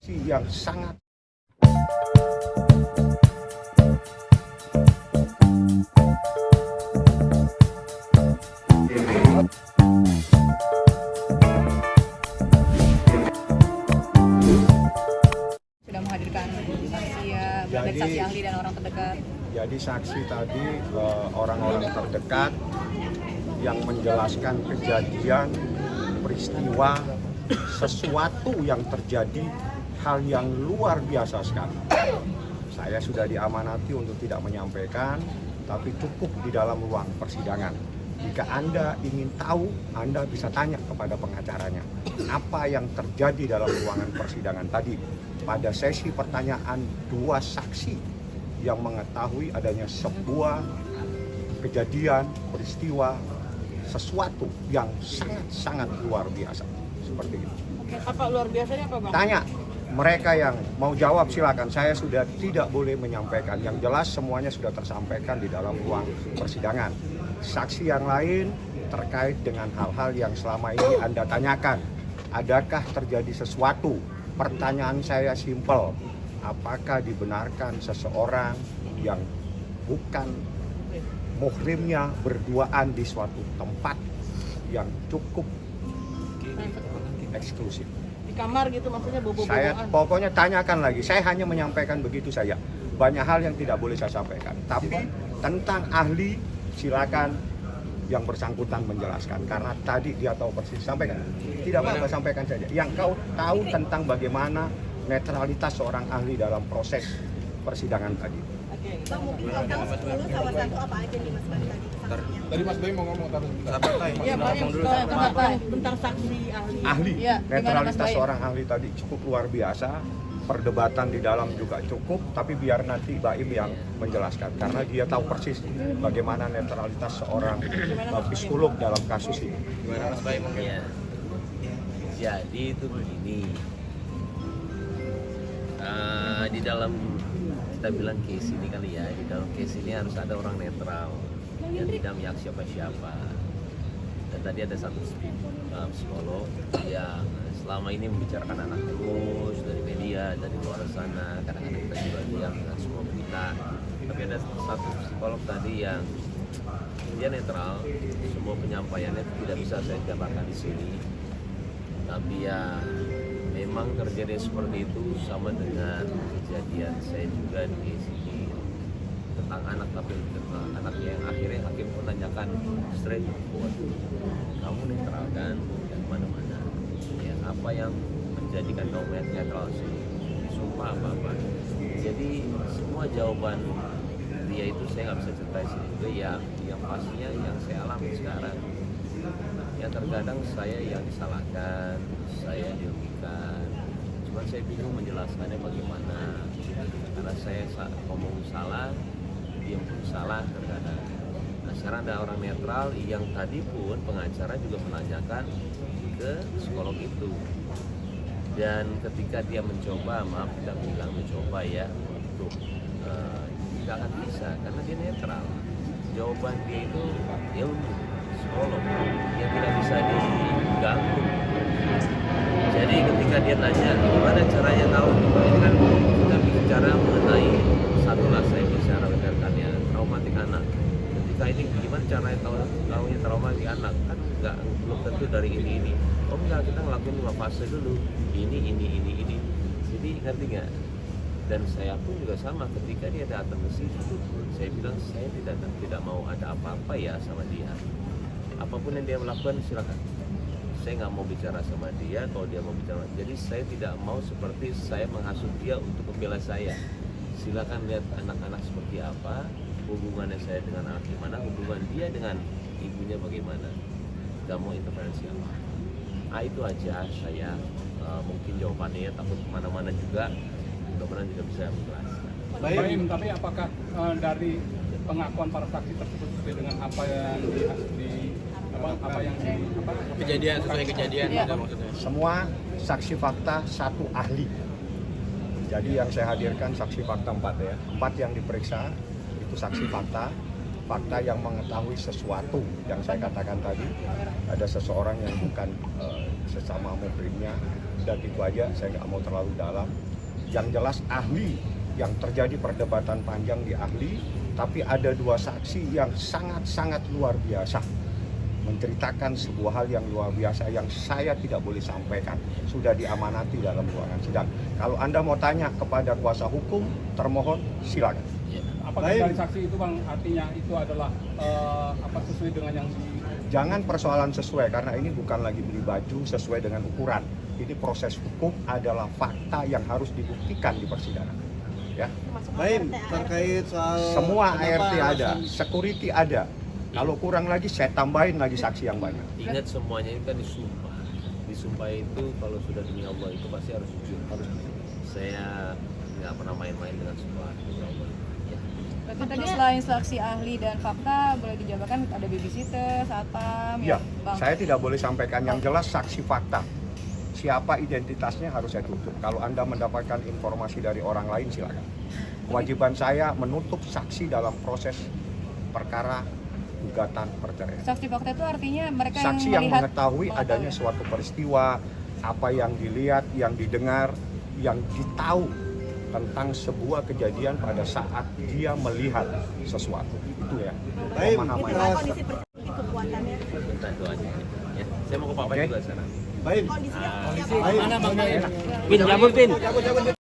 yang sangat sudah menghadirkan saksi ya, dari saksi ahli dan orang terdekat. jadi saksi tadi orang-orang terdekat yang menjelaskan kejadian peristiwa sesuatu yang terjadi, hal yang luar biasa sekali. Saya sudah diamanati untuk tidak menyampaikan, tapi cukup di dalam ruang persidangan. Jika Anda ingin tahu, Anda bisa tanya kepada pengacaranya. Apa yang terjadi dalam ruangan persidangan tadi? Pada sesi pertanyaan, dua saksi yang mengetahui adanya sebuah kejadian, peristiwa, sesuatu yang sangat luar biasa. Seperti itu. Apa luar biasanya apa, Bang? Tanya mereka yang mau jawab, silakan. Saya sudah tidak boleh menyampaikan. Yang jelas semuanya sudah tersampaikan di dalam ruang persidangan. Saksi yang lain terkait dengan hal-hal yang selama ini Anda tanyakan. Adakah terjadi sesuatu? Pertanyaan saya simpel. Apakah dibenarkan seseorang yang bukan muhrimnya berduaan di suatu tempat yang cukup eksklusif? Di kamar gitu maksudnya bobo-boboan. Saya pokoknya tanyakan lagi. Saya hanya menyampaikan begitu saja. Banyak hal yang tidak boleh saya sampaikan. Tapi tentang ahli, silakan yang bersangkutan menjelaskan. Karena tadi dia tahu persis. Sampaikan. Tidak apa-apa, sampaikan saja. Yang kau tahu tentang bagaimana netralitas seorang ahli dalam proses persidangan tadi. Bang, mungkin total 10 salah satu apa aja nih Mas Bang tadi? Tadi Mas Boy mau ngomong tapi Iya, Pak, yang kenapa tentang saksi ahli. Ahli, Ya, netralitas gimana, Mas Bayu? seorang ahli tadi cukup luar biasa. Perdebatan di dalam juga cukup, tapi biar nanti Baim yang menjelaskan karena dia tahu persis bagaimana netralitas seorang psikolog dalam kasus ini. gimana Mas Boy mungkin? Ya. Jadi itu begini. Di dalam kita bilang case ini kali ya, di dalam case ini harus ada orang netral yang tidak memihak siapa-siapa. Dan tadi ada satu psikolog yang selama ini membicarakan anak terus dari media, dari luar sana. Kadang-kadang kita juga diam dengan semua berita. Tapi ada satu psikolog tadi yang dia netral, semua penyampaiannya tidak bisa saya gambarkan di sini. Tapi ya memang terjadi seperti itu sama dengan kejadian saya juga di sini tentang anak, tapi tentang anaknya yang akhirnya hakim pun tanyakan straight buat kamu netral kan dan mana-mana ya, apa yang menjadikan kamu netral sih, sumpah apa-apa. Jadi semua jawaban dia itu saya nggak bisa cerita sini juga ya, yang pastinya yang saya alami sekarang ya, terkadang saya yang disalahkan, saya dirugikan, cuma saya bingung menjelaskannya bagaimana karena saya ngomong salah, dia pun salah terkadang. Nah sekarang ada orang netral yang tadi pun pengacara juga menanyakan ke psikolog itu, dan ketika dia mencoba, maaf tidak bilang mencoba ya, untuk tidak akan bisa karena dia netral, jawaban dia itu ilmu psikolog yang tidak bisa diganggu. Jadi ketika dia nanya gimana caranya tahu, ini kan kita bicara mengenai satu lah, saya bicara rekan-rekannya traumatik anak. Ketika ini gimana caranya tahunya traumatik anak, kan nggak, belum tentu dari ini. Oh enggak, kita ngelakuin 5 fase dulu, ini. Jadi ngerti nggak? Dan saya pun juga sama, ketika dia datang ke situ, saya bilang saya tidak mau ada apa-apa ya sama dia. Apapun yang dia melakukan silakan. Saya nggak mau bicara sama dia kalau dia mau bicara. Jadi saya tidak mau seperti saya menghasut dia untuk membela saya. Silakan lihat anak-anak seperti apa, hubungannya saya dengan anak gimana, hubungan dia dengan ibunya bagaimana. Nggak mau intervensi apa. Itu aja saya mungkin jawabannya, takut kemana-mana juga. Mudah-mudahan juga bisa menjelaskan. Baik, tapi apakah dari pengakuan para saksi tersebut sesuai dengan apa yang kejadian, sesuai kejadian ada maksudnya? Semua saksi fakta satu ahli. Jadi yang saya hadirkan saksi fakta 4 ya. 4 yang diperiksa itu saksi fakta yang mengetahui sesuatu yang saya katakan tadi. Ada seseorang yang bukan sesama muhrimnya udah gitu aja, saya nggak mau terlalu dalam. Yang jelas ahli, yang terjadi perdebatan panjang di ahli, tapi ada dua saksi yang sangat-sangat luar biasa, menceritakan sebuah hal yang luar biasa yang saya tidak boleh sampaikan, sudah diamanati dalam ruangan sidang. Kalau Anda mau tanya kepada kuasa hukum, termohon silakan. Apakah dari saksi itu Bang artinya itu adalah sesuai dengan yang Jangan persoalan sesuai, karena ini bukan lagi beli baju sesuai dengan ukuran. Ini proses hukum adalah fakta yang harus dibuktikan di persidangan. Ya. Baik, terkait soal Semua kenapa ART ada, alasan- security ada. Kalau kurang lagi saya tambahin lagi saksi yang banyak. Ingat semuanya itu kan disumpah. Disumpah itu kalau sudah demi Allah itu pasti harus jujur. Saya nggak pernah main-main dengan sumpah demi Allah. Ya. Berarti tadi selain saksi ahli dan fakta boleh dijabarkan ada babysitter, satpam, Ya, Bang. saya tidak boleh sampaikan yang jelas saksi fakta. Siapa identitasnya harus saya tutup. Kalau Anda mendapatkan informasi dari orang lain silakan. Kewajiban saya menutup saksi dalam proses perkara gugatan perceraian. Saksi fakta itu artinya mereka Saksi yang melihat, mengetahui adanya suatu peristiwa, apa yang dilihat, yang didengar, yang ditahu tentang sebuah kejadian pada saat dia melihat sesuatu. Itu ya. Baik, Pemahaman. Itulah kondisi percaya kekuatannya. Minta doanya. Ya. Saya mau ke Papa Oke. juga sana. Baik. Kondisinya seperti apa? Baik. Mana Bang Baim? Pin, cabut Pin.